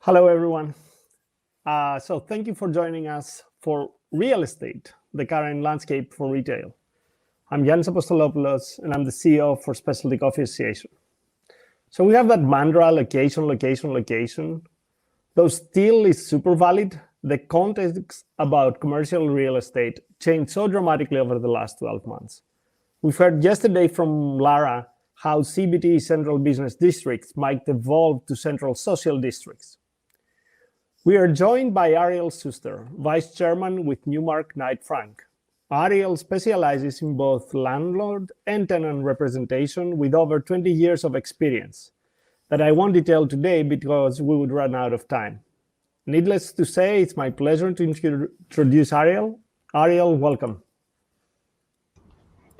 Hello, everyone. So thank you for joining us for Real Estate, the current landscape for retail. I'm Yanis Apostolopoulos, and I'm the CEO for Specialty Coffee Association. So we have that mantra, location, location, location. Though still is super valid, the context about commercial real estate changed so dramatically over the last 12 months. We've heard yesterday from Lara how CBD central business districts might evolve to central social districts. We are joined by Ariel Schuster, Vice Chairman with Newmark Knight Frank. Ariel specializes in both landlord and tenant representation with over 20 years of experience that I won't detail today because we would run out of time. Needless to say, it's my pleasure to introduce Ariel. Ariel, welcome.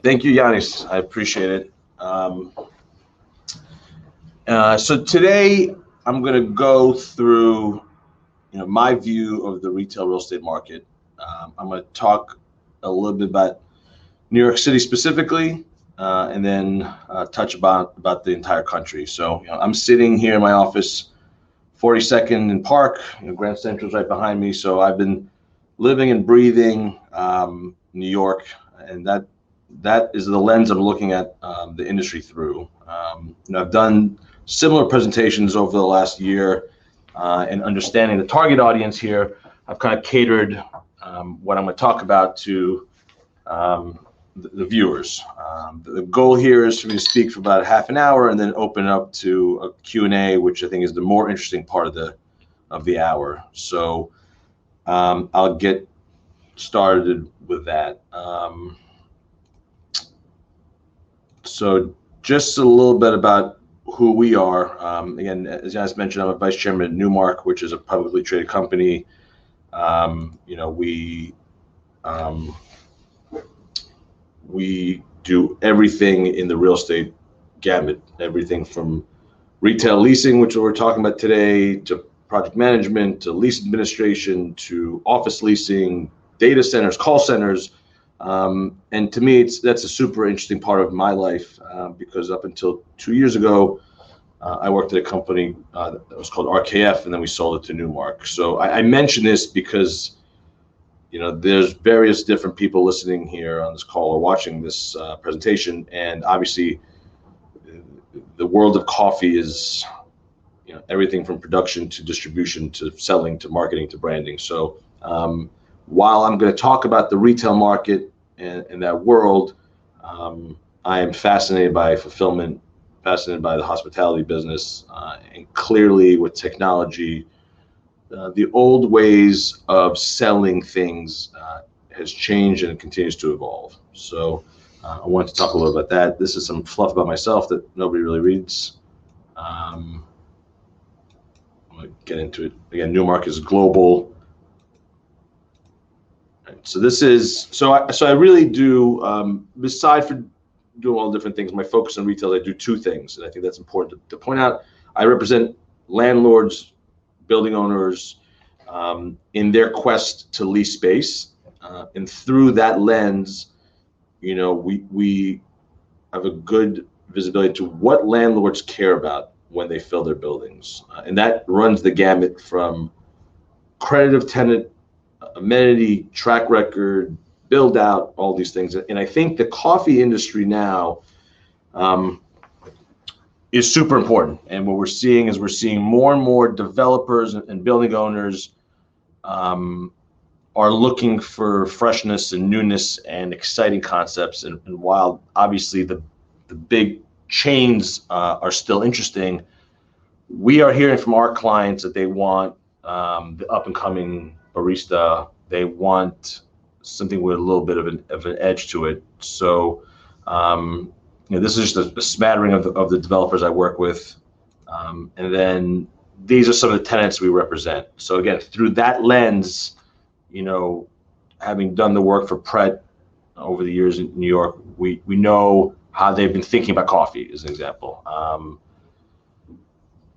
Thank you, Yanis. I appreciate it. So today I'm going to go through my view of the retail real estate market. I'm going to talk a little bit about New York City specifically, and then touch about the entire country. So I'm sitting here in my office, 42nd and Park. Grand Central's right behind me. So I've been living and breathing New York, and that is the lens I'm looking at the industry through. I've done similar presentations over the last year, and understanding the target audience here. I've kind of catered what I'm going to talk about to the viewers. The goal here is for me to speak for about half an hour and then open up to a Q&A, which I think is the more interesting part of the hour. So I'll get started with that. So just a little bit about who we are. Again, as Yanis mentioned, I'm a vice chairman at Newmark, which is a publicly traded company. We do everything in the real estate gamut, everything from retail leasing, which we're talking about today, to project management, to lease administration, to office leasing, data centers, call centers. And to me, that's a super interesting part of my life, because up until 2 years ago, I worked at a company that was called RKF, and then we sold it to Newmark. So I mention this because there's various different people listening here on this call or watching this presentation, and obviously the world of coffee is everything from production to distribution to selling to marketing to branding. So while I'm going to talk about the retail market and that world, I am fascinated by fulfillment, fascinated by the hospitality business, and clearly with technology, the old ways of selling things has changed and it continues to evolve. So I want to talk a little about that. This is some fluff about myself that nobody really reads. I'm going to get into it. Again, Newmark is global. So this is, so I really do, besides for doing all the different things, my focus on retail, I do two things, and I think that's important to point out. I represent landlords, building owners, in their quest to lease space, and through that lens, we have a good visibility to what landlords care about when they fill their buildings, and that runs the gamut from credit of tenant, amenity, track record, build out, all these things. And I think the coffee industry now is super important. And what we're seeing is more and more developers and building owners are looking for freshness and newness and exciting concepts. And while obviously the big chains are still interesting, we are hearing from our clients that they want the up and coming barista. They want something with a little bit of an edge to it. So this is just a smattering of the developers I work with, and then these are some of the tenants we represent. So again, through that lens, having done the work for Pret over the years in New York, we know how they've been thinking about coffee, as an example.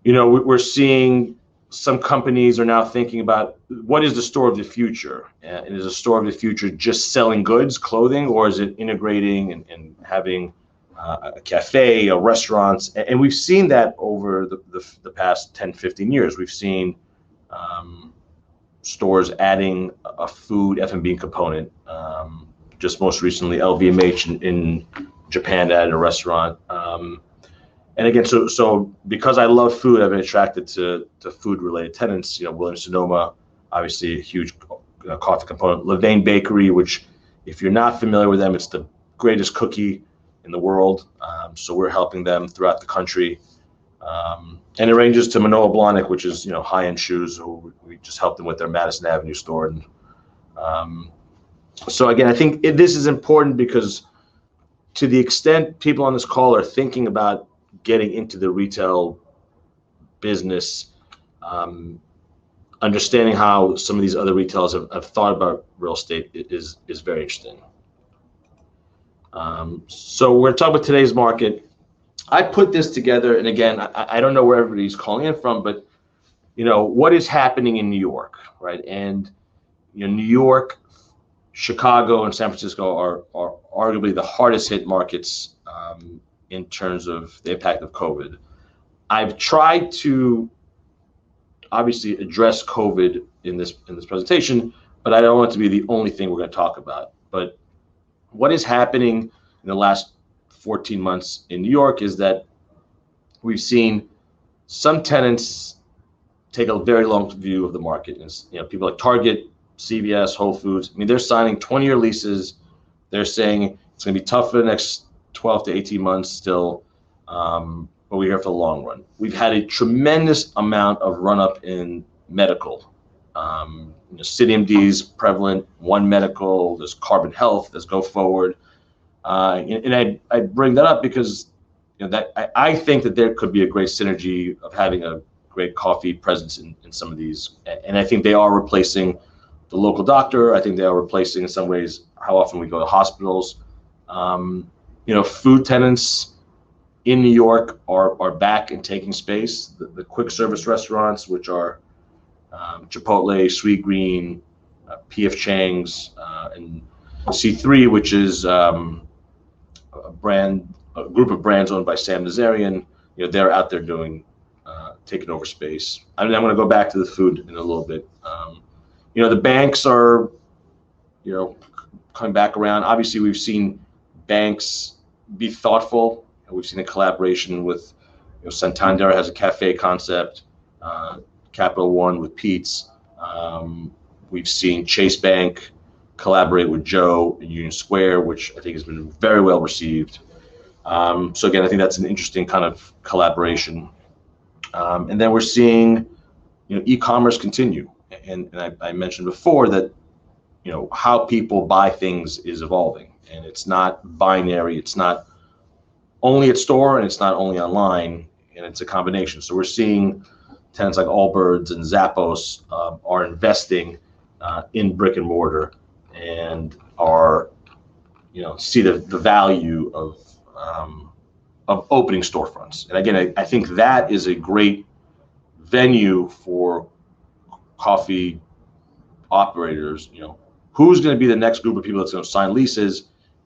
We're seeing some companies are now thinking about what is the store of the future, and is a store of the future just selling goods, clothing, or is it integrating and having a cafe, a restaurants? And we've seen that over the past 10, 15 years. We've seen stores adding a food F&B component. Just most recently, LVMH in Japan added a restaurant. And again, so because I love food, I've been attracted to food-related tenants. Williams-Sonoma, obviously a huge coffee component. Levain Bakery, which, if you're not familiar with them, it's the greatest cookie in the world. So we're helping them throughout the country. And it ranges to Manoa Blahnik, which is high-end shoes. So we just helped them with their Madison Avenue store. And so again, I think this is important because to the extent people on this call are thinking about getting into the retail business, understanding how some of these other retailers have thought about real estate is very interesting. So we're going to talk about today's market. I put this together, and again, I don't know where everybody's calling in from, but what is happening in New York, right? And New York, Chicago, and San Francisco are arguably the hardest hit markets in terms of the impact of COVID. I've tried to obviously address COVID in this presentation, but I don't want it to be the only thing we're going to talk about. But what is happening in the last 14 months in New York is that we've seen some tenants take a very long view of the market. And, people like Target, CVS, Whole Foods, they're signing 20-year leases. They're saying it's going to be tough for the next 12 to 18 months still, but we're here for the long run. We've had a tremendous amount of run-up in medical. CityMD's prevalent, One Medical, there's Carbon Health, there's Go Forward. And I bring that up because that I think that there could be a great synergy of having a great coffee presence in some of these. And I think they are replacing the local doctor. I think they are replacing in some ways how often we go to hospitals. Food tenants in New York are back and taking space. The quick service restaurants, which are Chipotle, Sweet Green, P.F. Chang's, and C3, which is a group of brands owned by Sam Nazarian. They're out there taking over space. I'm going to go back to the food in a little bit. The banks are, coming back around. Obviously, we've seen banks be thoughtful. We've seen a collaboration with, Santander has a cafe concept, Capital One with Pete's. We've seen Chase Bank collaborate with Joe in Union Square, which I think has been very well received. So again, I think that's an interesting kind of collaboration. And then we're seeing, e-commerce continue. And I mentioned before that, how people buy things is evolving, and it's not binary. It's not only at store and it's not only online, and it's a combination. So we're seeing tenants like Allbirds and Zappos are investing in brick and mortar and are, see the value of opening storefronts. And again, I think that is a great venue for coffee operators. Who's going to be the next group of people that's going to sign leases?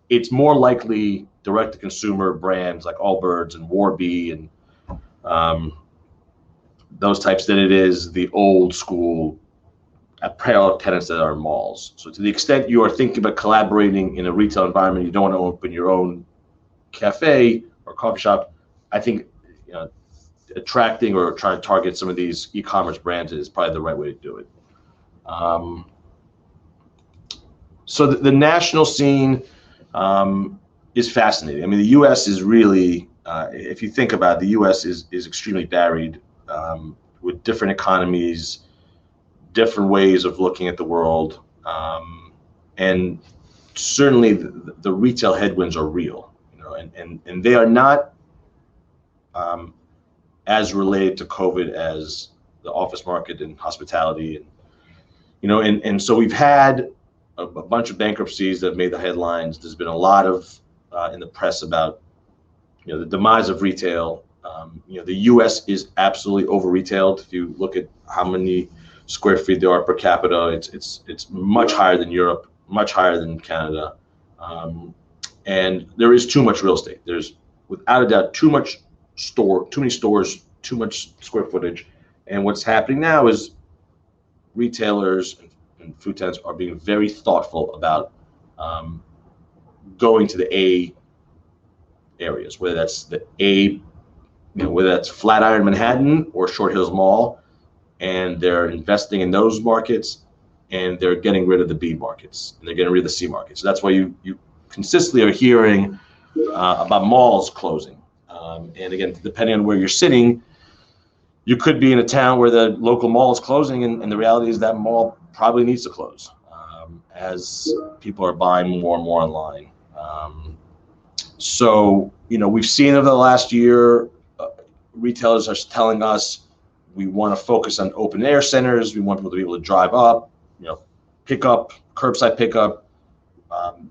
It's more likely direct-to-consumer brands like Allbirds and Warby and those types than it is the old school apparel tenants that are in malls. So to the extent you are thinking about collaborating in a retail environment, you don't want to open your own cafe or coffee shop, I think attracting or trying to target some of these e-commerce brands is probably the right way to do it. So the national scene is fascinating. The U.S. is really, if you think about it, the U.S. is extremely varied with different economies, different ways of looking at the world, and certainly the retail headwinds are real, and they are not as related to COVID as the office market and hospitality, and so we've had a bunch of bankruptcies that have made the headlines. There's been a lot of in the press about the demise of retail. The U.S. is absolutely over retailed. If you look at how many square feet there are per capita, it's much higher than Europe, much higher than Canada, and there is too much real estate. There's without a doubt too many stores, too much square footage, and what's happening now is retailers and food tenants are being very thoughtful about going to the A areas, whether that's the A, whether that's Flatiron Manhattan or Short Hills Mall, and they're investing in those markets, and they're getting rid of the B markets, and they're getting rid of the C markets. So that's why you consistently are hearing about malls closing. And again, depending on where you're sitting, you could be in a town where the local mall is closing, and the reality is that mall probably needs to close as people are buying more and more online. So, we've seen over the last year, retailers are telling us we want to focus on open air centers. We want people to be able to drive up, pick up, curbside pickup.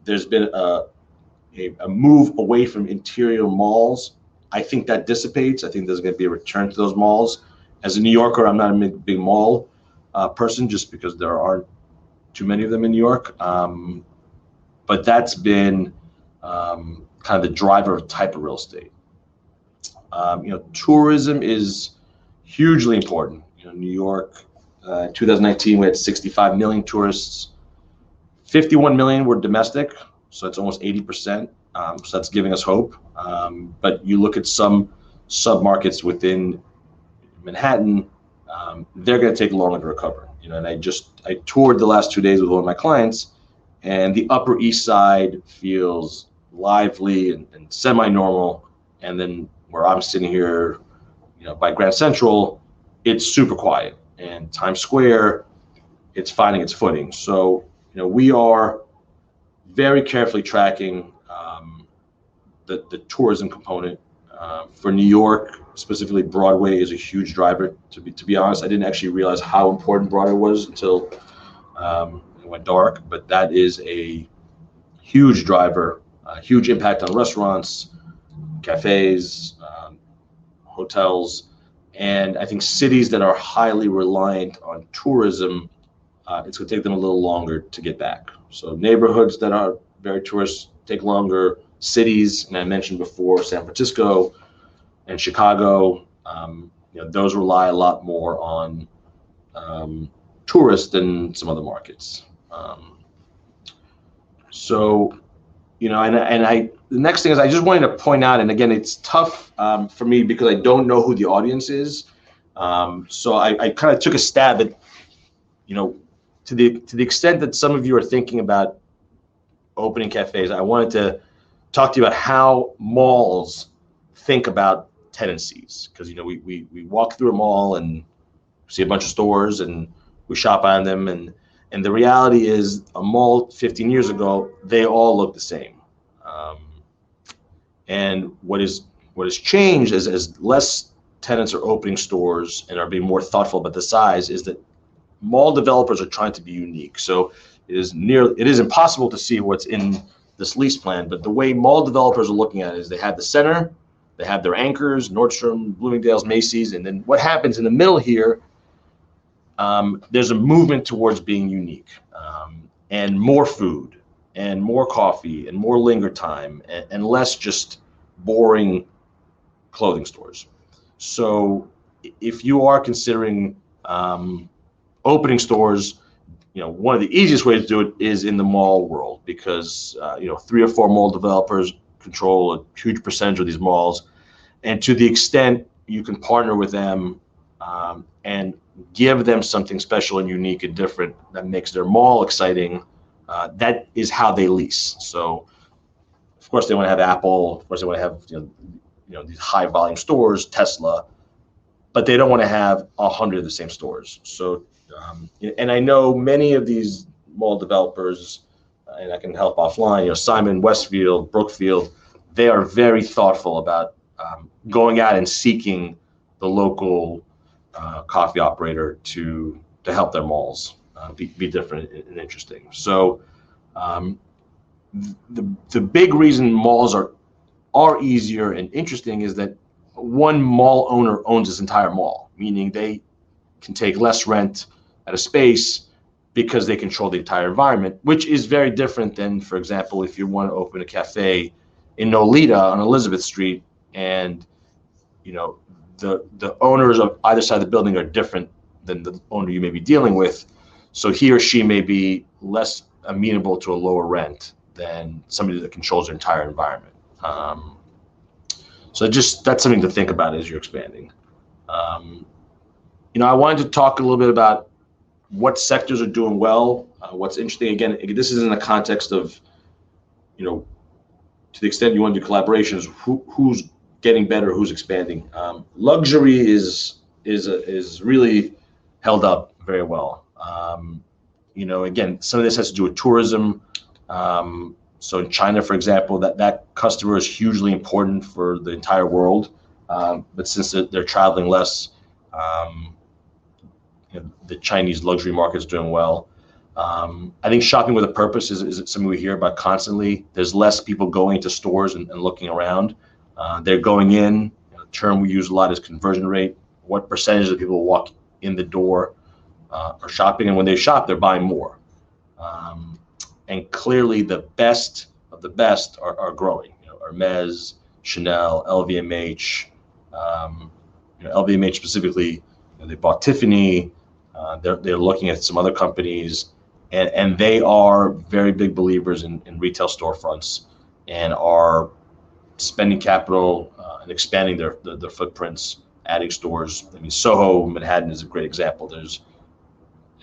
There's been a move away from interior malls. I think that dissipates. I think there's going to be a return to those malls. As a New Yorker, I'm not a big mall person just because there aren't too many of them in New York. But that's been kind of the driver of type of real estate. Tourism is hugely important. New York, 2019, we had 65 million tourists. 51 million were domestic, so it's almost 80%. So that's giving us hope. But you look at some sub-markets within Manhattan, they're going to take longer to recover. And I toured the last 2 days with one of my clients, and the Upper East Side feels lively and semi-normal. And then where I'm sitting here, by Grand Central, it's super quiet. And Times Square, it's finding its footing. So, we are very carefully tracking the tourism component. For New York, specifically, Broadway is a huge driver. To be honest, I didn't actually realize how important Broadway was until it went dark. But that is a huge driver, a huge impact on restaurants, cafes, hotels, and I think cities that are highly reliant on tourism, it's going to take them a little longer to get back. So neighborhoods that are very tourist take longer. Cities, and I mentioned before, San Francisco and Chicago, those rely a lot more on tourists than some other markets. The next thing is I just wanted to point out, and again, it's tough for me because I don't know who the audience is. So I kind of took a stab at, to the extent that some of you are thinking about opening cafes, I wanted to talk to you about how malls think about tenancies. Because, we walk through a mall and see a bunch of stores and we shop on them. And the reality is a mall 15 years ago, they all look the same. And what has changed as less tenants are opening stores and are being more thoughtful about the size is that mall developers are trying to be unique. So it is impossible to see what's in this lease plan, but the way mall developers are looking at it is they have the center, they have their anchors, Nordstrom, Bloomingdale's, Macy's, and then what happens in the middle here, there's a movement towards being unique, and more food and more coffee and more linger time and less just boring clothing stores. So if you are considering opening stores, one of the easiest ways to do it is in the mall world because 3 or 4 mall developers control a huge percentage of these malls, and to the extent you can partner with them and give them something special and unique and different that makes their mall exciting, that is how they lease. So of course they want to have Apple, of course they want to have these high volume stores, Tesla, but they don't want to have 100 of the same stores. So and I know many of these mall developers, and I can help offline, Simon, Westfield, Brookfield, they are very thoughtful about going out and seeking the local coffee operator to help their malls be different and interesting. So the big reason malls are easier and interesting is that one mall owner owns this entire mall, meaning they can take less rent at a space because they control the entire environment, which is very different than, for example, if you want to open a cafe in Nolita on Elizabeth Street and the owners of either side of the building are different than the owner you may be dealing with. So he or she may be less amenable to a lower rent than somebody that controls their entire environment. So that's something to think about as you're expanding. I wanted to talk a little bit about what sectors are doing well. What's interesting, again, this is in the context of, to the extent you want to do collaborations, who's getting better, who's expanding. Luxury is really held up very well. Again, some of this has to do with tourism. So in China, for example, that customer is hugely important for the entire world. But since they're traveling less, the Chinese luxury market is doing well. I think shopping with a purpose is something we hear about constantly. There's less people going to stores and looking around. They're going in. The term we use a lot is conversion rate. What percentage of people walk in the door are shopping, and when they shop, they're buying more. And clearly, the best of the best are growing. Hermes, Chanel, LVMH. LVMH specifically, they bought Tiffany. They're looking at some other companies, and they are very big believers in retail storefronts and are spending capital and expanding their footprints, adding stores. I mean, Soho, Manhattan is a great example. There's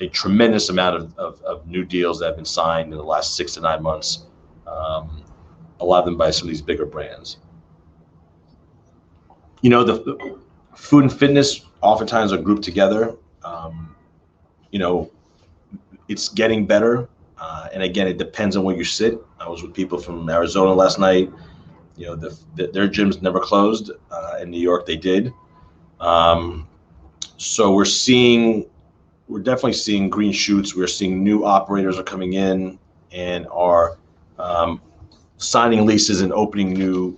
a tremendous amount of new deals that have been signed in the last 6 to 9 months. A lot of them by some of these bigger brands. The food and fitness oftentimes are grouped together. It's getting better. And again, it depends on where you sit. I was with people from Arizona last night. Their gyms never closed. In New York, they did. So we're definitely seeing green shoots. We're seeing new operators are coming in and are signing leases and opening new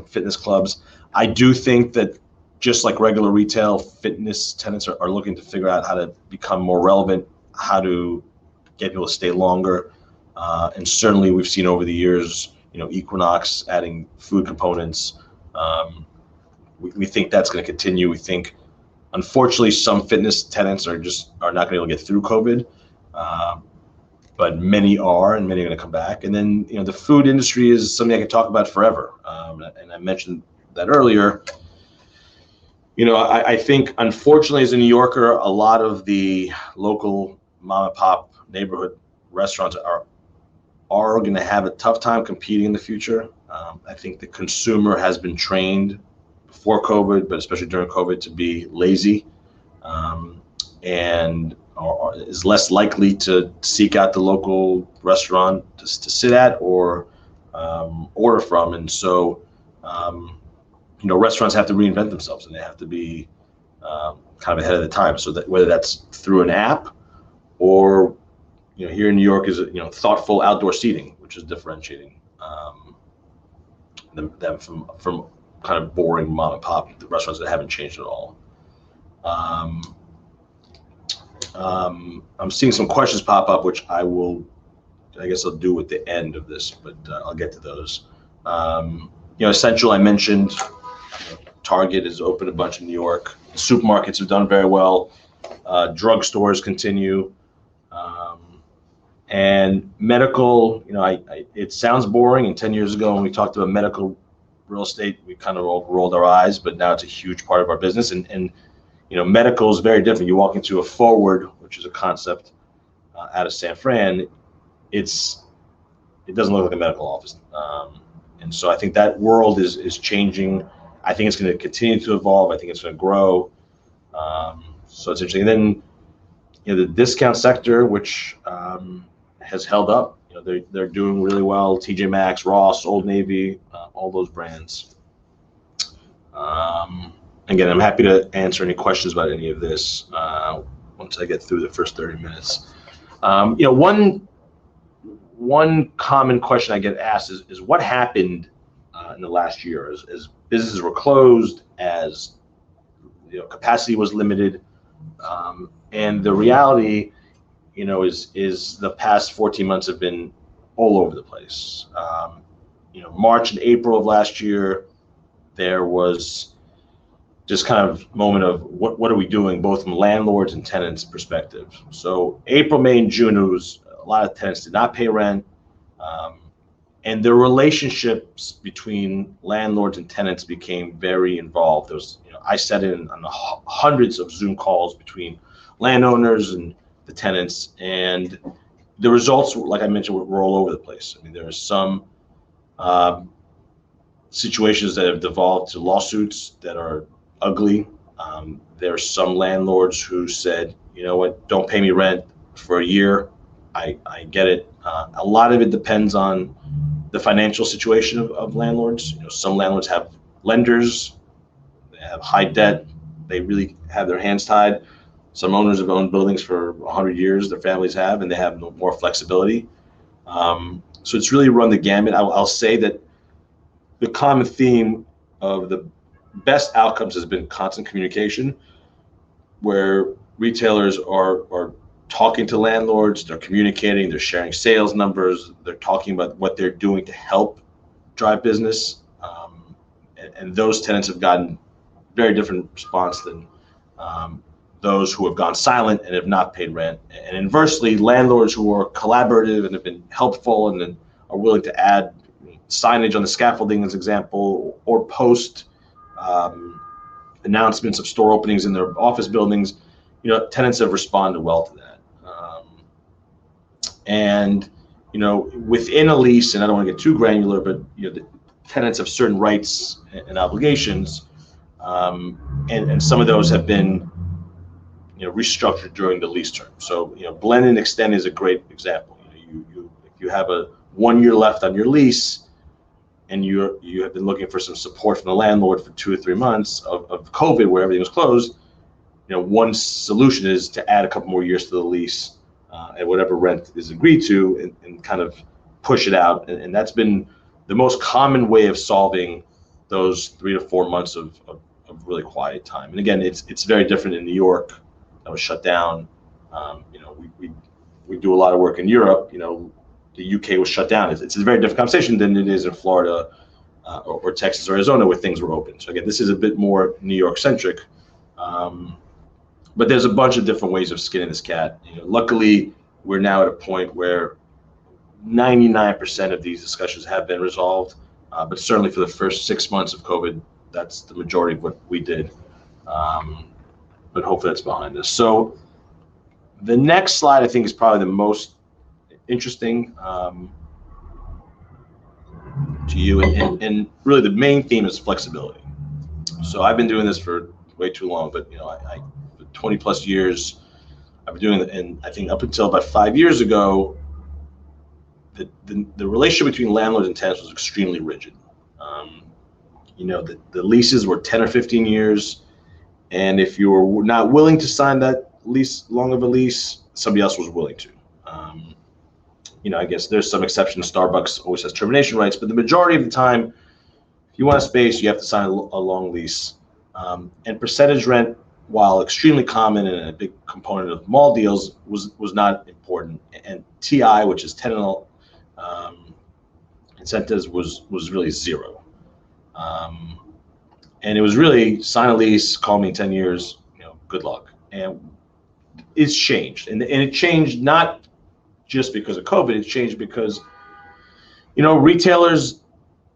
fitness clubs. I do think that just like regular retail, fitness tenants are looking to figure out how to become more relevant, how to get people to stay longer. And certainly we've seen over the years, Equinox adding food components. We think that's going to continue. We think, unfortunately, some fitness tenants are not going to be able to get through COVID, but many are, and many are going to come back. And then, the food industry is something I could talk about forever. And I mentioned that earlier. I think, unfortunately, as a New Yorker, a lot of the local mom and pop neighborhood restaurants are going to have a tough time competing in the future. I think the consumer has been trained before COVID, but especially during COVID, to be lazy, and is less likely to seek out the local restaurant to sit at or order from. And so, restaurants have to reinvent themselves, and they have to be kind of ahead of the time. So that whether that's through an app or, here in New York is thoughtful outdoor seating, which is differentiating them from kind of boring mom and pop restaurants that haven't changed at all. I'm seeing some questions pop up, which I guess I'll do at the end of this, but I'll get to those. Essential, I mentioned. Target has opened a bunch in New York. Supermarkets have done very well. Drugstores continue. And medical, it sounds boring. And 10 years ago, when we talked about medical real estate, we kind of rolled our eyes, but now it's a huge part of our business. And medical is very different. You walk into a Forward, which is a concept out of San Fran. It doesn't look like a medical office. And so I think that world is changing. I think it's going to continue to evolve. I think it's going to grow. So it's interesting. And then, the discount sector, which has held up. They're doing really well. TJ Maxx, Ross, Old Navy, all those brands. Again, I'm happy to answer any questions about any of this once I get through the first 30 minutes. One common question I get asked is what happened in the last year as businesses were closed, as capacity was limited, and the reality, is the past 14 months have been all over the place. March and April of last year, there was just kind of moment of what are we doing, both from landlords and tenants perspective. So April, May, and June, it was a lot of tenants did not pay rent. And the relationships between landlords and tenants became very involved. There was, I sat in on hundreds of Zoom calls between landowners and the tenants, and the results, like I mentioned, were all over the place. I mean, there are some situations that have devolved to lawsuits that are ugly. There are some landlords who said, you know what, don't pay me rent for a year. I get it. A lot of it depends on the financial situation of landlords. Some landlords have lenders, they have high debt, they really have their hands tied. Some owners have owned buildings for 100 years, their families have, and they have more flexibility. So it's really run the gamut. I'll say that the common theme of the best outcomes has been constant communication, where retailers are talking to landlords, they're communicating, they're sharing sales numbers, they're talking about what they're doing to help drive business. And those tenants have gotten very different response than those who have gone silent and have not paid rent. And inversely, landlords who are collaborative and have been helpful and then are willing to add signage on the scaffolding, as an example, or post announcements of store openings in their office buildings, tenants have responded well to that. And within a lease, and I don't want to get too granular, but the tenants have certain rights and obligations, and some of those have been restructured during the lease term. So blend and extend is a great example. If you have a 1 year left on your lease, and you have been looking for some support from the landlord for 2 or 3 months of COVID, where everything was closed, one solution is to add a couple more years to the lease at whatever rent is agreed to, and kind of push it out. And that's been the most common way of solving those 3 to 4 months of really quiet time. And again, it's very different in New York. That was shut down. We do a lot of work in Europe. The UK was shut down. It's a very different conversation than it is in Florida or Texas or Arizona, where things were open. So again, this is a bit more New York centric. But there's a bunch of different ways of skinning this cat. Luckily, we're now at a point where 99% of these discussions have been resolved. But certainly for the first 6 months of COVID, that's the majority of what we did. But hopefully that's behind us. So the next slide, I think, is probably the most interesting to you. And really the main theme is flexibility. So I've been doing this for way too long, but I 20 plus years I've been doing it, and I think up until about 5 years ago, the relationship between landlords and tenants was extremely rigid. The leases were 10 or 15 years, and if you were not willing to sign that long of a lease, somebody else was willing to. I guess there's some exceptions. Starbucks always has termination rights, but the majority of the time, if you want a space, you have to sign a long lease. And percentage rent, while extremely common and a big component of mall deals, was not important. And TI, which is tenant incentives, was really zero. And it was really sign a lease, call me in 10 years, good luck. And it's changed, and it changed not just because of COVID. It changed because retailers,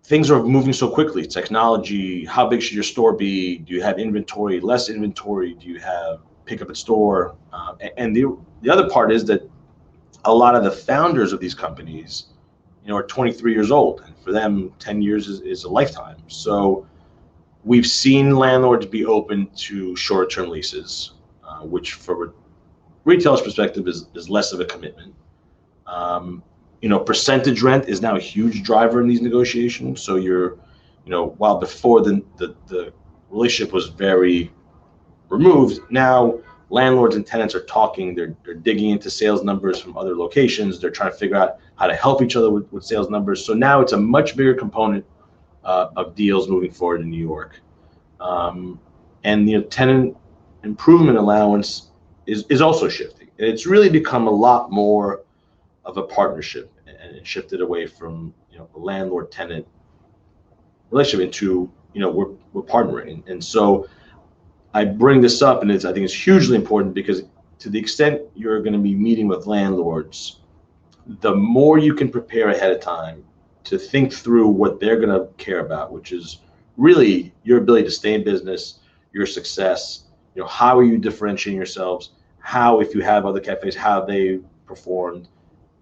things are moving so quickly. Technology, how big should your store be? Do you have inventory, less inventory? Do you have pick up at store? And the other part is that a lot of the founders of these companies, are 23 years old, and for them, 10 years is a lifetime. So we've seen landlords be open to short-term leases, which from a retailer's perspective is less of a commitment. Percentage rent is now a huge driver in these negotiations. So while before the relationship was very removed, now landlords and tenants are talking. They're digging into sales numbers from other locations. They're trying to figure out how to help each other with sales numbers. So now it's a much bigger component of deals moving forward in New York. And tenant improvement allowance is also shifting. And it's really become a lot more of a partnership, and it shifted away from a landlord-tenant relationship into we're partnering. And so I bring this up, and I think it's hugely important because to the extent you're going to be meeting with landlords, the more you can prepare ahead of time to think through what they're going to care about, which is really your ability to stay in business, your success, how are you differentiating yourselves, how, if you have other cafes, how they performed,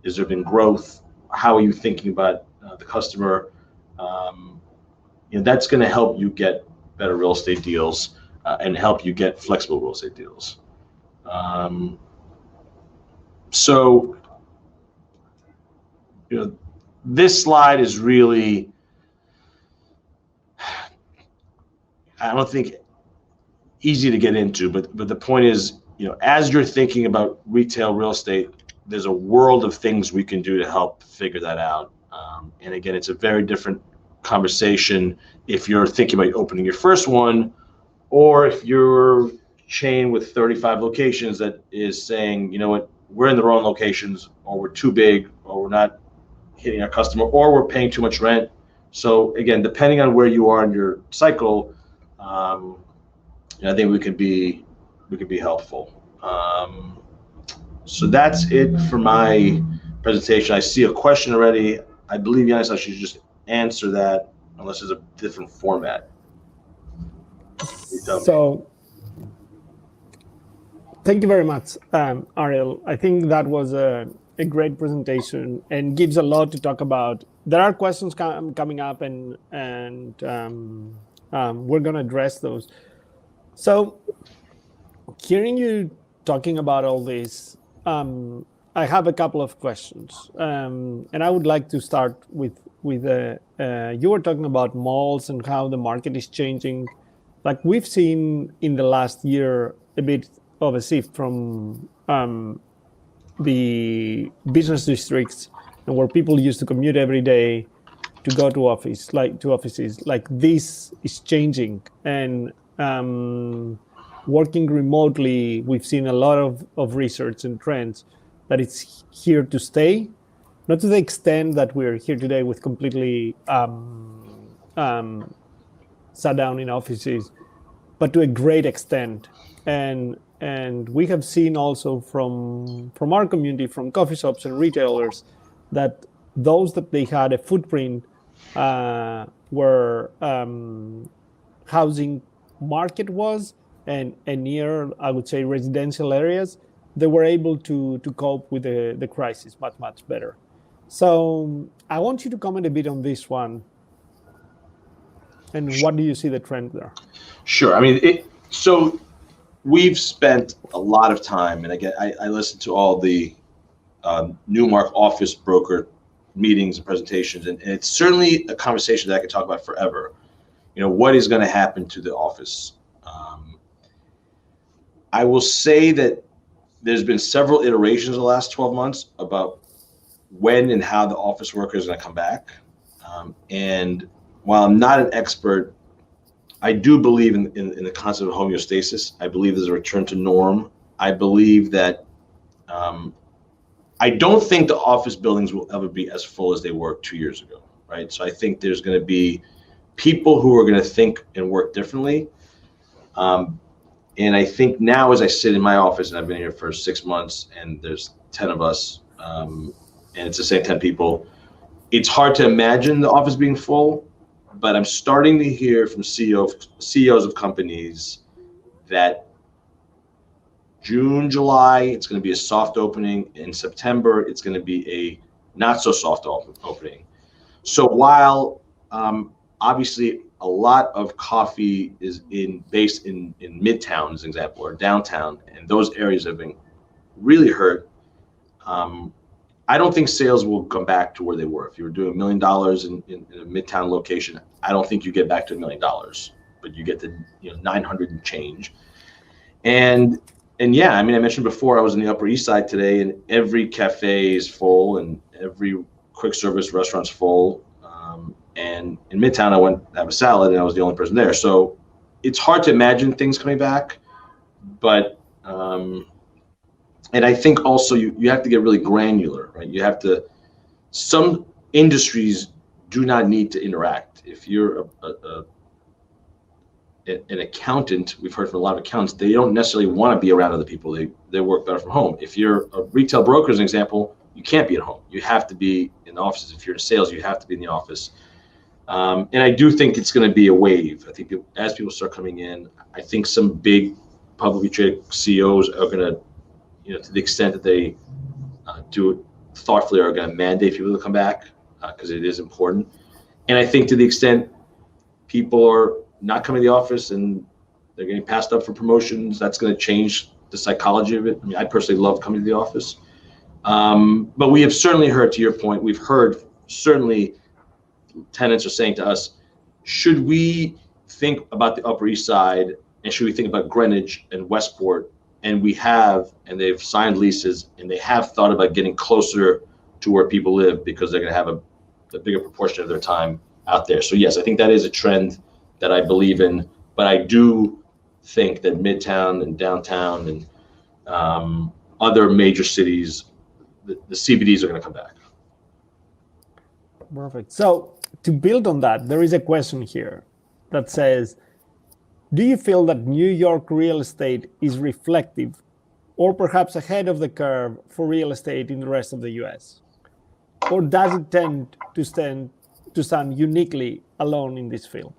has there been growth, how are you thinking about the customer, that's going to help you get better real estate deals and help you get flexible real estate deals. So, this slide is really, I don't think easy to get into, but the point is, as you're thinking about retail real estate, there's a world of things we can do to help figure that out. And again, it's a very different conversation if you're thinking about opening your first one, or if you're a chain with 35 locations that is saying, we're in the wrong locations, or we're too big, or we're not hitting our customer, or we're paying too much rent. So again, depending on where you are in your cycle, I think we could be helpful. So that's it for my presentation. I see a question already. I believe, Yanis, I should just answer that unless there's a different format. So thank you very much, Ariel. I think that was a great presentation and gives a lot to talk about. There are questions coming up, and we're going to address those. So hearing you talking about all this, I have a couple of questions, and I would like to start with you were talking about malls and how the market is changing. Like we've seen in the last year a bit of a shift from the business districts and where people used to commute every day to go to offices. Like this is changing, and working remotely, we've seen a lot of research and trends that it's here to stay. Not to the extent that we're here today with completely sat down in offices, but to a great extent. And we have seen also from our community, from coffee shops and retailers, that those that they had a footprint where housing market was and near, I would say, residential areas, they were able to cope with the crisis much better. So I want you to comment a bit on this one. And what do you see the trend there? Sure. I mean, so we've spent a lot of time, and again, I listened to all the Newmark office broker meetings and presentations, and it's certainly a conversation that I could talk about forever. What is going to happen to the office? I will say that there's been several iterations in the last 12 months about when and how the office worker is going to come back. And while I'm not an expert, I do believe in the concept of homeostasis. I believe there's a return to norm. I believe that I don't think the office buildings will ever be as full as they were 2 years ago, right? So I think there's going to be people who are going to think and work differently. And I think now, as I sit in my office, and I've been here for 6 months, and there's 10 of us, and it's the same 10 people, it's hard to imagine the office being full. But I'm starting to hear from CEOs of companies that June, July, it's going to be a soft opening. In September, it's going to be a not so soft opening. So while obviously a lot of coffee is based in Midtown, as an example, or downtown, and those areas have been really hurt, I don't think sales will come back to where they were. If you were doing $1 million in a Midtown location, I don't think you get back to $1 million, but you get to 900 and change. And yeah, I mean, I mentioned before, I was in the Upper East Side today, and every cafe is full, and every quick service restaurant's full. And in Midtown, I went to have a salad, and I was the only person there. So it's hard to imagine things coming back, but. And I think also you have to get really granular, right? You have to, some industries do not need to interact. If you're an accountant, we've heard from a lot of accountants, they don't necessarily want to be around other people. They work better from home. If you're a retail broker, as an example, you can't be at home. You have to be in the offices. If you're in sales, you have to be in the office. And I do think it's going to be a wave. I think as people start coming in, I think some big publicly traded CEOs are going to, to the extent that they do it thoughtfully, are going to mandate people to come back because it is important. And I think to the extent people are not coming to the office and they're getting passed up for promotions, that's going to change the psychology of it. I mean, I personally love coming to the office. But we have certainly heard, to your point, we've heard certainly tenants are saying to us, should we think about the Upper East Side and should we think about Greenwich and Westport? And we have, and they've signed leases and they have thought about getting closer to where people live because they're going to have a bigger proportion of their time out there. So yes, I think that is a trend that I believe in, but I do think that Midtown and downtown and other major cities, the CBDs are going to come back. Perfect. So to build on that, there is a question here that says, do you feel that New York real estate is reflective or perhaps ahead of the curve for real estate in the rest of the US? Or does it tend to stand uniquely alone in this field?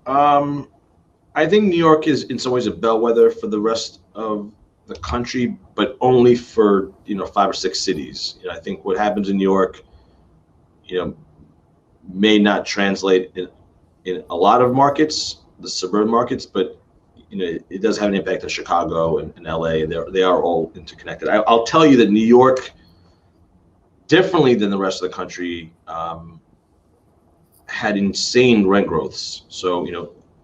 I think New York is in some ways a bellwether for the rest of the country, but only for 5 or 6 cities. I think what happens in New York, may not translate in a lot of markets, the suburban markets, but it does have an impact on Chicago and LA. They are all interconnected. I'll tell you that New York, differently than the rest of the country, had insane rent growths. So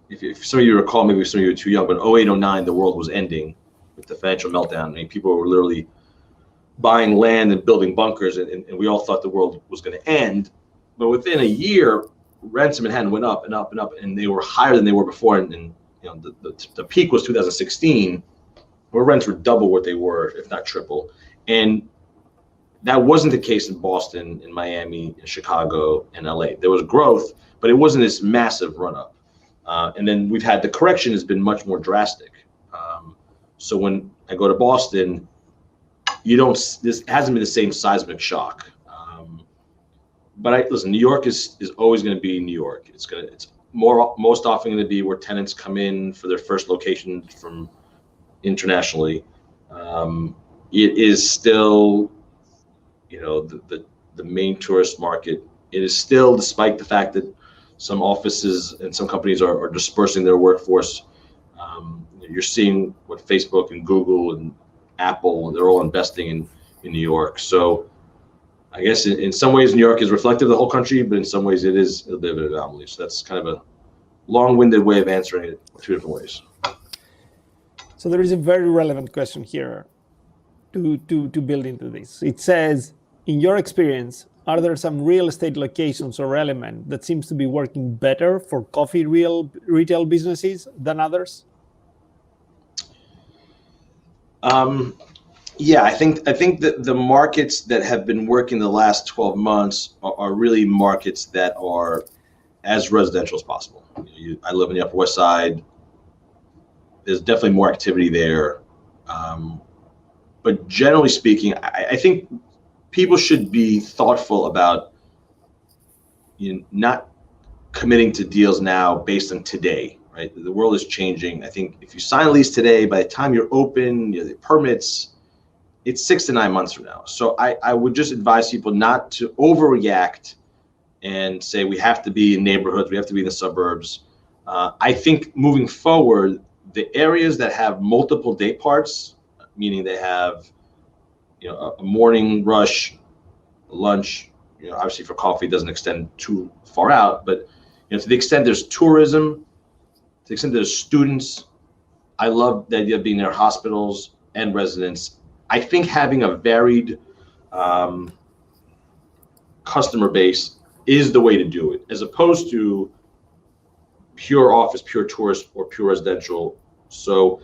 if some of you recall, maybe some of you were too young, but 08, 09, the world was ending with the financial meltdown. I mean, people were literally buying land and building bunkers, and we all thought the world was going to end. But within a year, rents in Manhattan went up and up and up, and they were higher than they were before. And the peak was 2016, where rents were double what they were, if not triple. And that wasn't the case in Boston, in Miami, in Chicago, and LA. There was growth, but it wasn't this massive run up. And then we've had the correction has been much more drastic. So when I go to Boston, this hasn't been the same seismic shock. But listen, New York is always going to be New York. It's most often going to be where tenants come in for their first location from internationally. It is still, the main tourist market. It is still, despite the fact that some offices and some companies are dispersing their workforce. You're seeing what Facebook and Google and Apple, they're all investing in New York. So I guess in some ways, New York is reflective of the whole country, but in some ways it is a bit of an anomaly. So that's kind of a long-winded way of answering it 2 different ways. So there is a very relevant question here to build into this. It says, in your experience, are there some real estate locations or element that seems to be working better for coffee retail businesses than others? Yeah, I think that the markets that have been working the last 12 months are really markets that are as residential as possible. I live in the Upper West Side. There's definitely more activity there. But generally speaking, I think people should be thoughtful about not committing to deals now based on today, right? The world is changing. I think if you sign a lease today, by the time you're open, the permits, it's 6 to 9 months from now. So I would just advise people not to overreact and say we have to be in neighborhoods, we have to be in the suburbs. I think moving forward, the areas that have multiple day parts, meaning they have a morning rush, lunch, obviously for coffee it doesn't extend too far out, but to the extent there's tourism, to the extent there's students, I love the idea of being near hospitals and residents. I think having a varied customer base is the way to do it, as opposed to pure office, pure tourist, or pure residential. So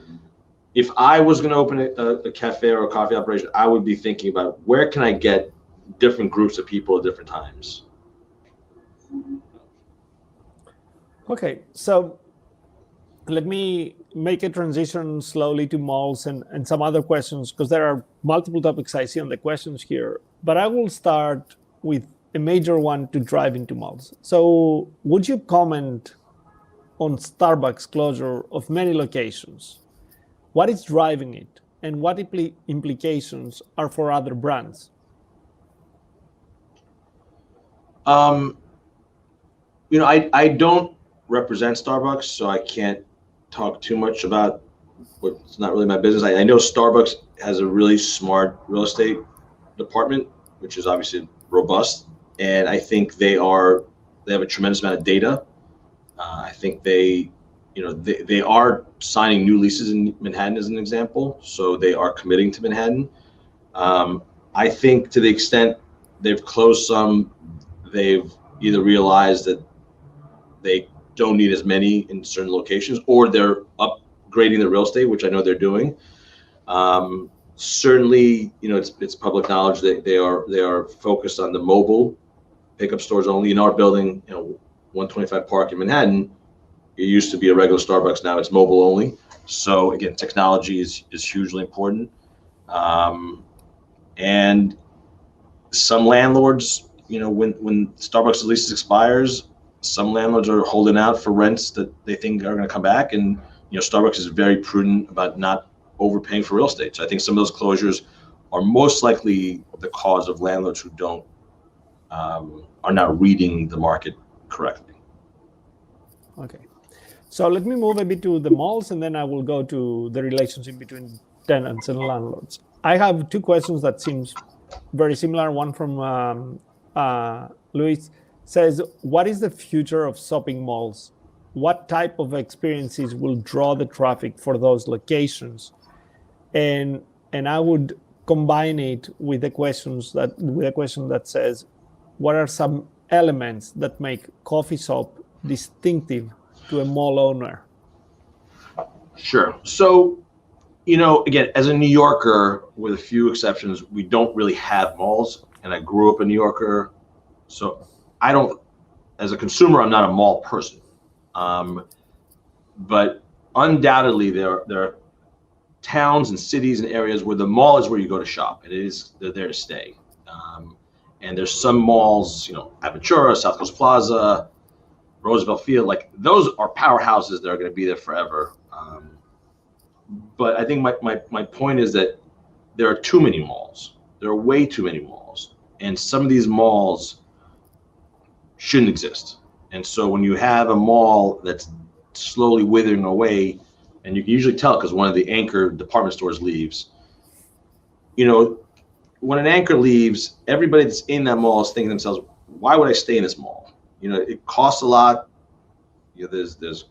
if I was going to open a cafe or a coffee operation, I would be thinking about where can I get different groups of people at different times. Okay, so let me make a transition slowly to malls and some other questions, because there are multiple topics I see on the questions here. But I will start with a major one to drive into malls. So would you comment on Starbucks closure of many locations? What is driving it, and what implications are for other brands? I don't represent Starbucks, so I can't talk too much about what's not really my business. I know Starbucks has a really smart real estate department, which is obviously robust, and I think they have a tremendous amount of data. I think they are signing new leases in Manhattan as an example, so they are committing to Manhattan. I think to the extent they've closed some, they've either realized that they don't need as many in certain locations, or they're upgrading the real estate, which I know they're doing. Certainly, it's public knowledge that they are focused on the mobile pickup stores only. In our building, 125 Park in Manhattan, it used to be a regular Starbucks. Now it's mobile only. So again, technology is hugely important. And some landlords, when Starbucks lease expires, some landlords are holding out for rents that they think are going to come back. And, Starbucks is very prudent about not overpaying for real estate. So I think some of those closures are most likely the cause of landlords who are not reading the market correctly. Okay. So let me move a bit to the malls, and then I will go to the relationship between tenants and landlords. I have two questions that seems very similar. One from Luis says, what is the future of shopping malls? What type of experiences will draw the traffic for those locations? And I would combine it with a question that says, what are some elements that make coffee shop distinctive to a mall owner? Sure. So, again, as a New Yorker, with a few exceptions, we don't really have malls. And I grew up a New Yorker. So as a consumer, I'm not a mall person. But undoubtedly, there are towns and cities and areas where the mall is where you go to shop. And they're there to stay. And there's some malls, Aventura, South Coast Plaza, Roosevelt Field, like those are powerhouses that are going to be there forever. But I think my point is that there are too many malls. There are way too many malls. And some of these malls shouldn't exist. And so when you have a mall that's slowly withering away, and you can usually tell because one of the anchor department stores leaves, when an anchor leaves, everybody that's in that mall is thinking to themselves, why would I stay in this mall? It costs a lot. There's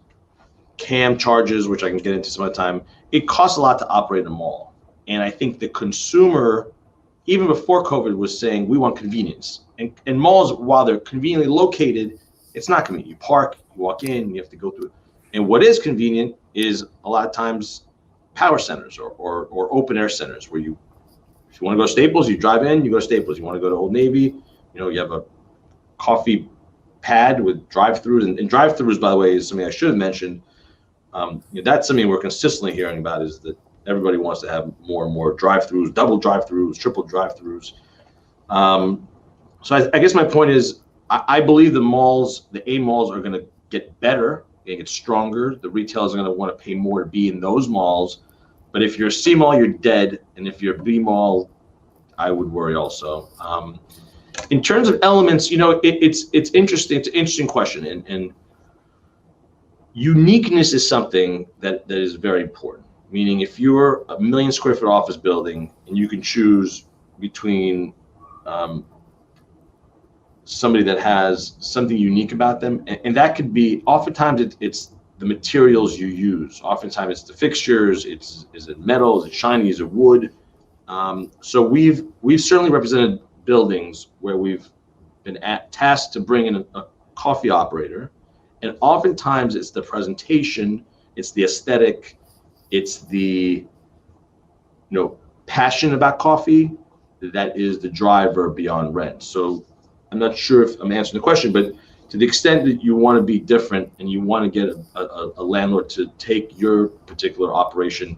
CAM charges, which I can get into some other time. It costs a lot to operate a mall. And I think the consumer, even before COVID, was saying, we want convenience. And malls, while they're conveniently located, it's not convenient. You park, you walk in, you have to go through it. And what is convenient is a lot of times power centers or open air centers where if you want to go to Staples, you drive in, you go to Staples. You want to go to Old Navy, you have a coffee pad with drive-throughs. And drive-throughs, by the way, is something I should have mentioned. That's something we're consistently hearing about, is that everybody wants to have more and more drive-throughs, double drive-throughs, triple drive-throughs. So I guess my point is, I believe the A malls are going to get better, going to get stronger. The retailers are going to want to pay more to be in those malls. But if you're a C mall, you're dead. And if you're a B mall, I would worry also. In terms of elements, it's interesting. It's an interesting question. And uniqueness is something that is very important. Meaning, if you're a 1 million square foot office building and you can choose between somebody that has something unique about them, and that could be, oftentimes it's the materials you use. Oftentimes it's the fixtures. Is it metal? Is it shiny? Is it wood? So we've certainly represented buildings where we've been tasked to bring in a coffee operator, and oftentimes it's the presentation, it's the aesthetic, it's the passion about coffee that is the driver beyond rent. So I'm not sure if I'm answering the question, but to the extent that you want to be different and you want to get a landlord to take your particular operation,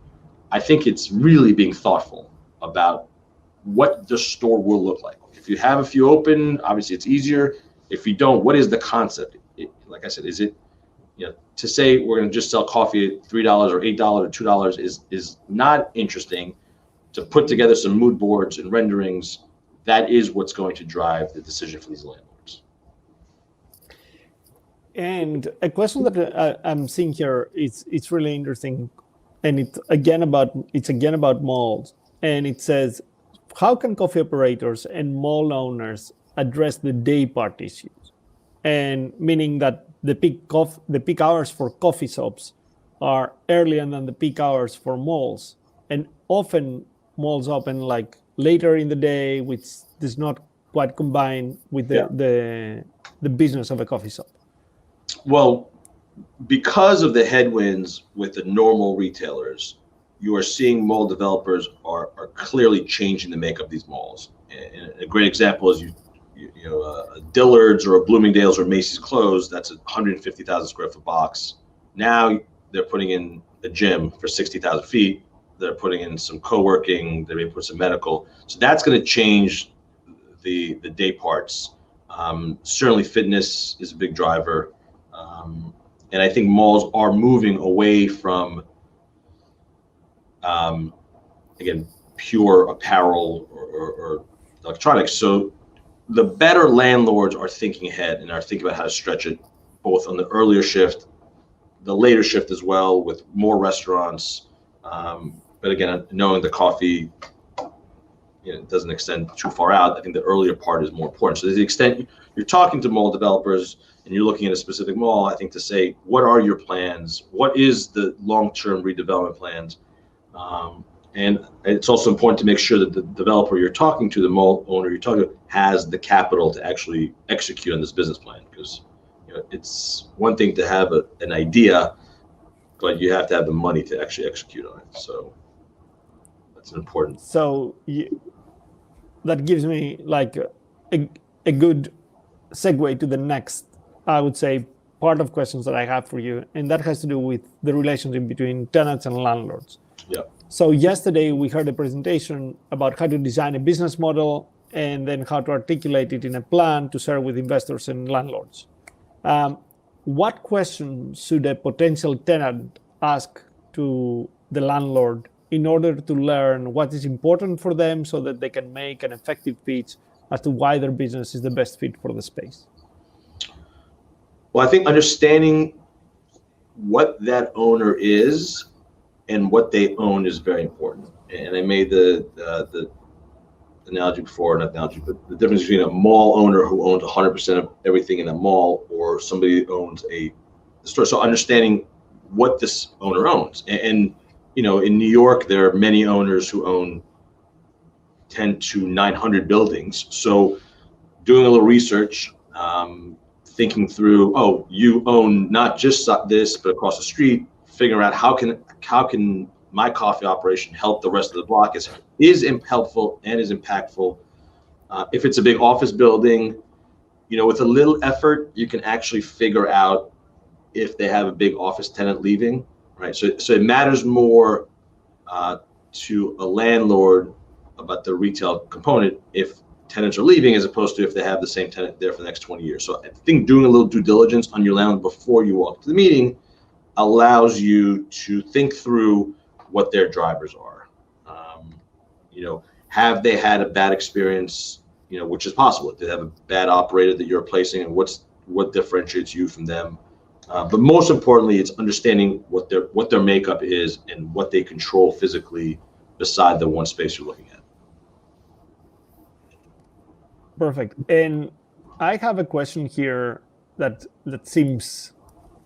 I think it's really being thoughtful about what the store will look like. If you have a few open, obviously it's easier. If you don't, what is the concept? Like I said, is it, to say we're going to just sell coffee at $3 or $8 or $2 is not interesting. To put together some mood boards and renderings, that is what's going to drive the decision for these landlords. And a question that I'm seeing here it's really interesting, and it's again about malls, and it says, how can coffee operators and mall owners address the day part issues? And meaning that the peak hours for coffee shops are earlier than the peak hours for malls, and often malls open like later in the day, which does not quite combine with the business of a coffee shop. Well, because of the headwinds with the normal retailers, you are seeing mall developers are clearly changing the makeup of these malls. And a great example is a Dillard's or a Bloomingdale's or Macy's closed. That's a 150,000 square foot box. Now they're putting in a gym for 60,000 feet. They're putting in some co-working. They may put some medical. So that's going to change the day parts. Certainly fitness is a big driver. And I think malls are moving away from, again, pure apparel or electronics. So the better landlords are thinking ahead and are thinking about how to stretch it, both on the earlier shift, the later shift as well, with more restaurants. But again, knowing the coffee, doesn't extend too far out, I think the earlier part is more important. So to the extent you're talking to mall developers and you're looking at a specific mall, I think to say, what are your plans? What is the long-term redevelopment plans? And it's also important to make sure that the developer you're talking to, the mall owner you're talking to, has the capital to actually execute on this business plan. Because it's one thing to have an idea, but you have to have the money to actually execute on it. So that's an important. So that gives me like a good segue to the next, I would say, part of questions that I have for you, and that has to do with the relationship between tenants and landlords. Yeah. So yesterday we heard a presentation about how to design a business model and then how to articulate it in a plan to share with investors and landlords. What questions should a potential tenant ask to the landlord in order to learn what is important for them so that they can make an effective pitch as to why their business is the best fit for the space? Well, I think understanding what that owner is and what they own is very important. And I made the analogy before, not analogy, but the difference between a mall owner who owns 100% of everything in a mall or somebody who owns a store. So understanding what this owner owns. And in New York, there are many owners who own 10 to 900 buildings. So doing a little research, thinking through, you own not just this, but across the street, figuring out how can my coffee operation help the rest of the block is helpful and is impactful. If it's a big office building, with a little effort, you can actually figure out if they have a big office tenant leaving, right? So it matters more to a landlord about the retail component if tenants are leaving as opposed to if they have the same tenant there for the next 20 years. So I think doing a little due diligence on your landlord before you walk to the meeting allows you to think through what their drivers are. Have they had a bad experience, which is possible. They have a bad operator that you're replacing, and what differentiates you from them. But most importantly, it's understanding what their makeup is and what they control physically beside the one space you're looking at. Perfect. And I have a question here that seems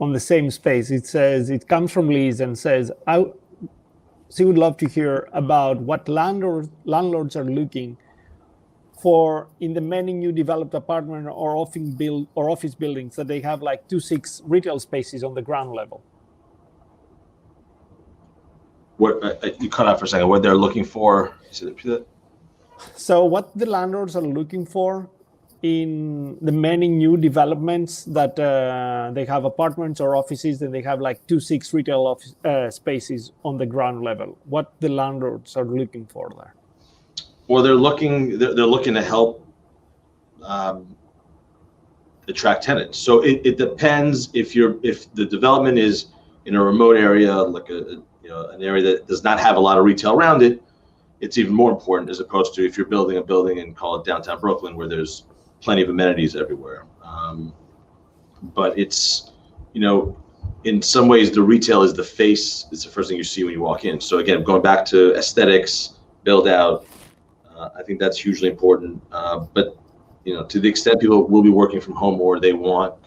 on the same space. It says, it comes from Liz and says, she would love to hear about what landlords are looking for in the many new developed apartment or office buildings that they have like 2-6 retail spaces on the ground level. What you cut out for a second? What they're looking for? So what the landlords are looking for in the many new developments that they have apartments or offices, and they have like 2-6 retail office spaces on the ground level? What the landlords are looking for there? Well, they're looking to help attract tenants. So it depends if the development is in a remote area, like an area that does not have a lot of retail around it. It's even more important as opposed to if you're building a building and call it downtown Brooklyn, where there's plenty of amenities everywhere. But it's, in some ways the retail is the face. It's the first thing you see when you walk in. So again, going back to aesthetics, build out, I think that's hugely important. But to the extent people will be working from home more, they want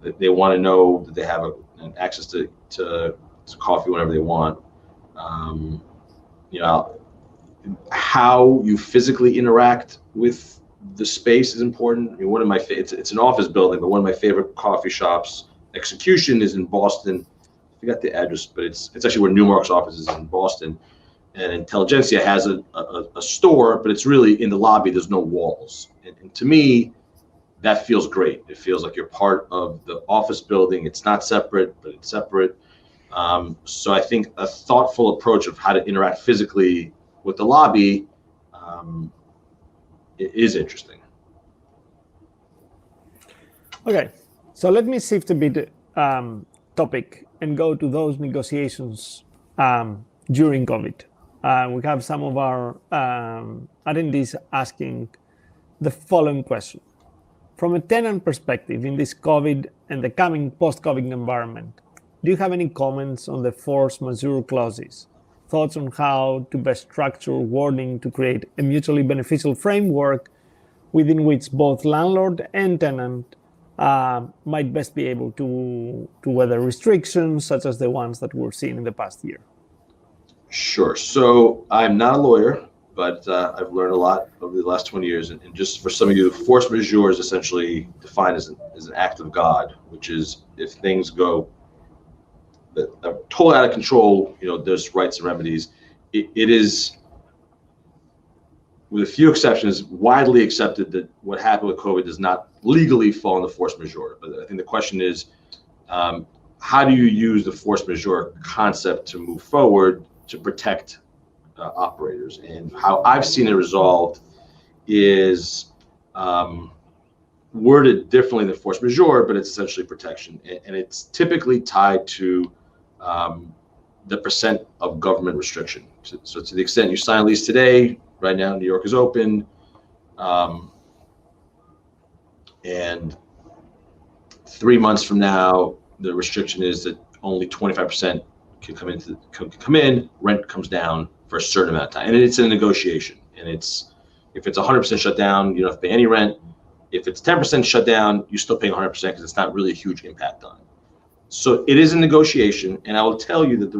to know that they have access to coffee whenever they want. How you physically interact with the space is important. I mean, it's an office building, but one of my favorite coffee shops execution is in Boston. I forgot the address, but it's actually where Newmark's office is, in Boston. And Intelligentsia has a store, but it's really in the lobby. There's no walls. And to me, that feels great. It feels like you're part of the office building. It's not separate, but it's separate. So I think a thoughtful approach of how to interact physically with the lobby is interesting. Okay, so let me shift a bit topic and go to those negotiations during COVID. We have some of our attendees asking the following question. From a tenant perspective, in this COVID and the coming post-COVID environment, do you have any comments on the force majeure clauses? Thoughts on how to best structure wording to create a mutually beneficial framework within which both landlord and tenant might best be able to weather restrictions such as the ones that we're seeing in the past year? Sure. So I'm not a lawyer, but I've learned a lot over the last 20 years. And just for some of you, force majeure is essentially defined as an act of God, which is if things go totally out of control, there's rights and remedies. It is, with a few exceptions, widely accepted that what happened with COVID does not legally fall into force majeure. But I think the question is, how do you use the force majeure concept to move forward to protect operators? And how I've seen it resolved is worded differently than force majeure, but it's essentially protection. And it's typically tied to the percent of government restriction. So to the extent you sign a lease today, right now New York is open, and 3 months from now, the restriction is that only 25% can come in, rent comes down for a certain amount of time. And it's a negotiation. And if it's 100% shut down, you don't have to pay any rent. If it's 10% shut down, you're still paying 100% because it's not really a huge impact on it. So it is a negotiation, and I will tell you that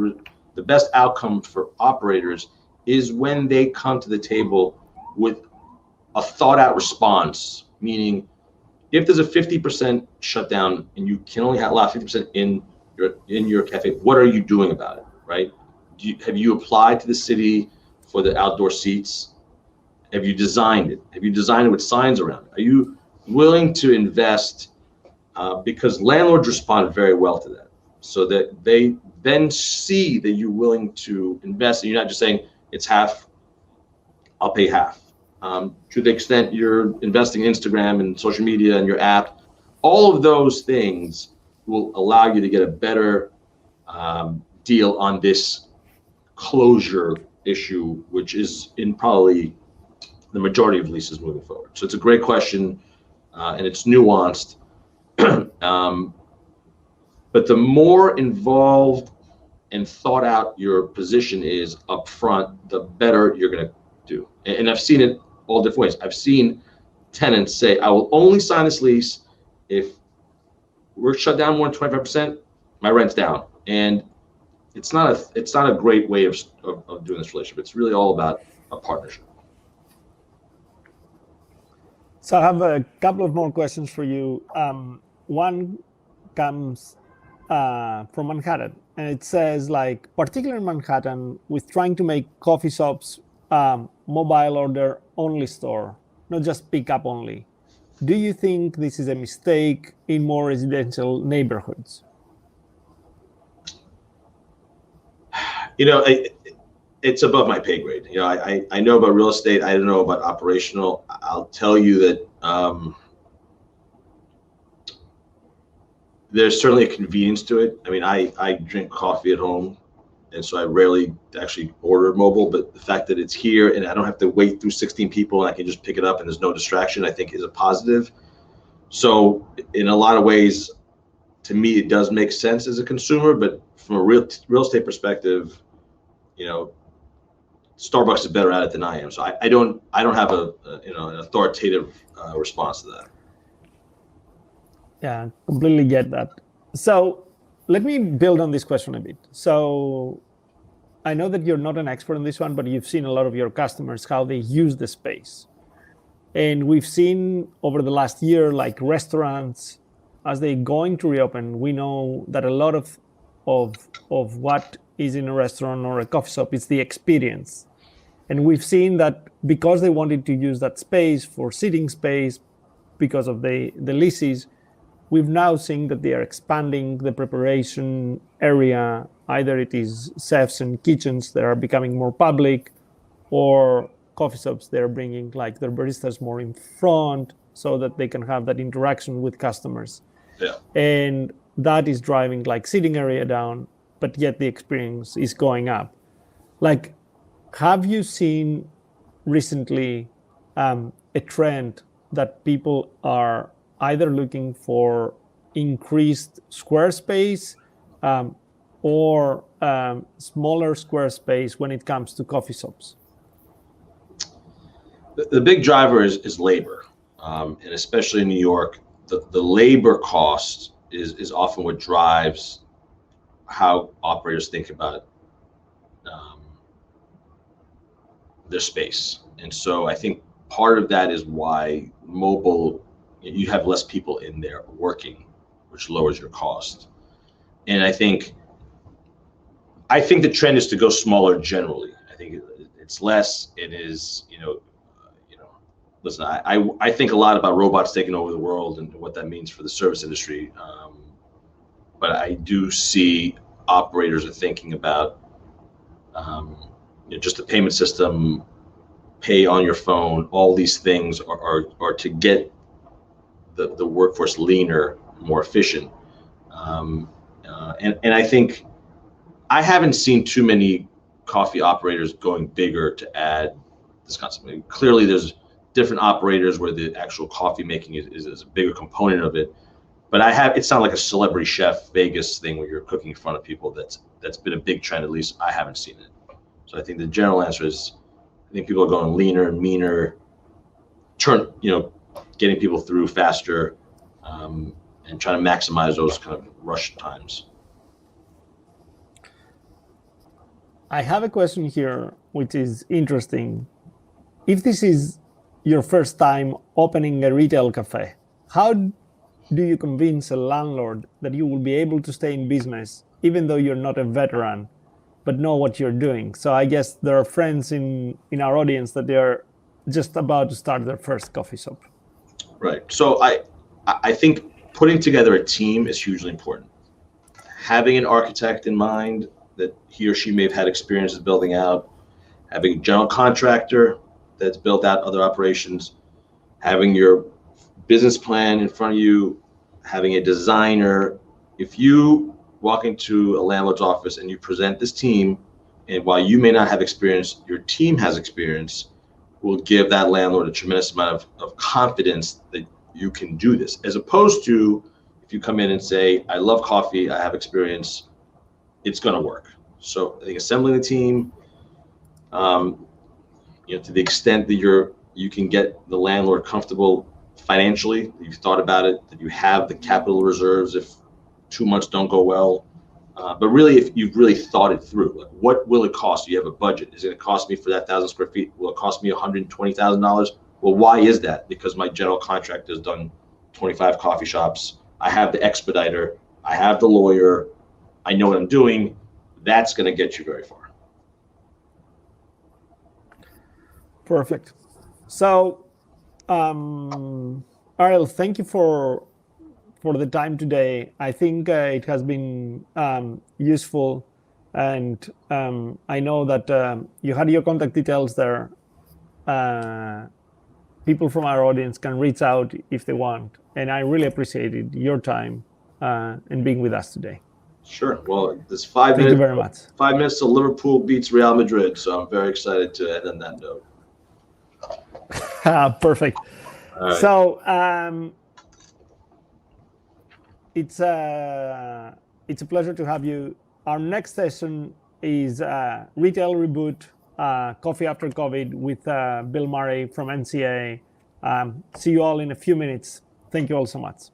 the best outcome for operators is when they come to the table with a thought-out response, meaning if there's a 50% shutdown and you can only allow 50% in your cafe, what are you doing about it, right? Have you applied to the city for the outdoor seats? Have you designed it? Have you designed it with signs around it? Are you willing to invest? Because landlords respond very well to that, so that they then see that you're willing to invest, and you're not just saying it's half, I'll pay half. To the extent you're investing in Instagram and social media and your app, all of those things will allow you to get a better deal on this closure issue, which is in probably the majority of leases moving forward. So it's a great question, and it's nuanced. But the more involved and thought out your position is up front, the better you're going to do. And I've seen it all different ways. I've seen tenants say, I will only sign this lease if we're shut down more than 25%, my rent's down. And it's not a great way of doing this relationship. It's really all about a partnership. So I have a couple of more questions for you. One comes from Manhattan, and it says, particularly in Manhattan, with trying to make coffee shops mobile order only store, not just pick up only. do you think this is a mistake in more residential neighborhoods? It's above my pay grade. I know about real estate. I don't know about operational. I'll tell you that there's certainly a convenience to it. I mean, I drink coffee at home, and so I rarely actually order mobile, but the fact that it's here and I don't have to wait through 16 people and I can just pick it up and there's no distraction, I think is a positive. So in a lot of ways, to me, it does make sense as a consumer, but from a real estate perspective, Starbucks is better at it than I am. So I don't have an authoritative response to that. Yeah, completely get that. So let me build on this question a bit. So I know that you're not an expert in this one, but you've seen a lot of your customers, how they use the space. And we've seen over the last year, like restaurants, as they're going to reopen, we know that a lot of what is in a restaurant or a coffee shop is the experience. And we've seen that because they wanted to use that space for sitting space, because of the leases, we've now seen that they are expanding the preparation area. Either it is chefs and kitchens that are becoming more public, or coffee shops, they're bringing like their baristas more in front so that they can have that interaction with customers. Yeah. And that is driving like seating area down, but yet the experience is going up. Like, have you seen recently a trend that people are either looking for increased square space or smaller square space when it comes to coffee shops? The big driver is labor, and especially in New York, the labor cost is often what drives how operators think about their space. And so I think part of that is why mobile, you have less people in there working, which lowers your cost. And I think the trend is to go smaller generally. I think it's less. It is, listen, I think a lot about robots taking over the world and what that means for the service industry. But I do see operators are thinking about just the payment system, pay on your phone. All these things are to get the workforce leaner, more efficient. And I think I haven't seen too many coffee operators going bigger to add this concept. I mean, clearly, there's different operators where the actual coffee making is a bigger component of it. But it's not like a celebrity chef Vegas thing where you're cooking in front of people. That's been a big trend. At least I haven't seen it. So I think the general answer is, I think people are going leaner and meaner, getting people through faster, and trying to maximize those kind of rush times. I have a question here, which is interesting. If this is your first time opening a retail cafe, how do you convince a landlord that you will be able to stay in business, even though you're not a veteran, but know what you're doing? So I guess there are friends in our audience that they're just about to start their first coffee shop. Right. So I think putting together a team is hugely important. Having an architect in mind that he or she may have had experiences building out, having a general contractor that's built out other operations, having your business plan in front of you, having a designer. If you walk into a landlord's office and you present this team, and while you may not have experience, your team has experience, will give that landlord a tremendous amount of confidence that you can do this. As opposed to if you come in and say, I love coffee, I have experience, it's going to work. So I think assembling the team, to the extent that you can get the landlord comfortable financially, you've thought about it, that you have the capital reserves if 2 months don't go well. But really, if you've really thought it through, like what will it cost? You have a budget. Is it going to cost me for that 1,000 square feet? Will it cost me $120,000? Well, why is that? Because my general contractor has done 25 coffee shops. I have the expediter. I have the lawyer. I know what I'm doing. That's going to get you very far. Perfect. So Ariel, thank you for the time today. I think it has been useful, and I know that you had your contact details there. People from our audience can reach out if they want, and I really appreciated your time and being with us today. Sure. Well, this 5 minutes. Thank you very much. 5 minutes till Liverpool beats Real Madrid, so I'm very excited to end on that note. Perfect. Right. So it's a pleasure to have you. Our next session is Retail Reboot, Coffee After COVID with Bill Murray from NCA. See you all in a few minutes. Thank you all so much.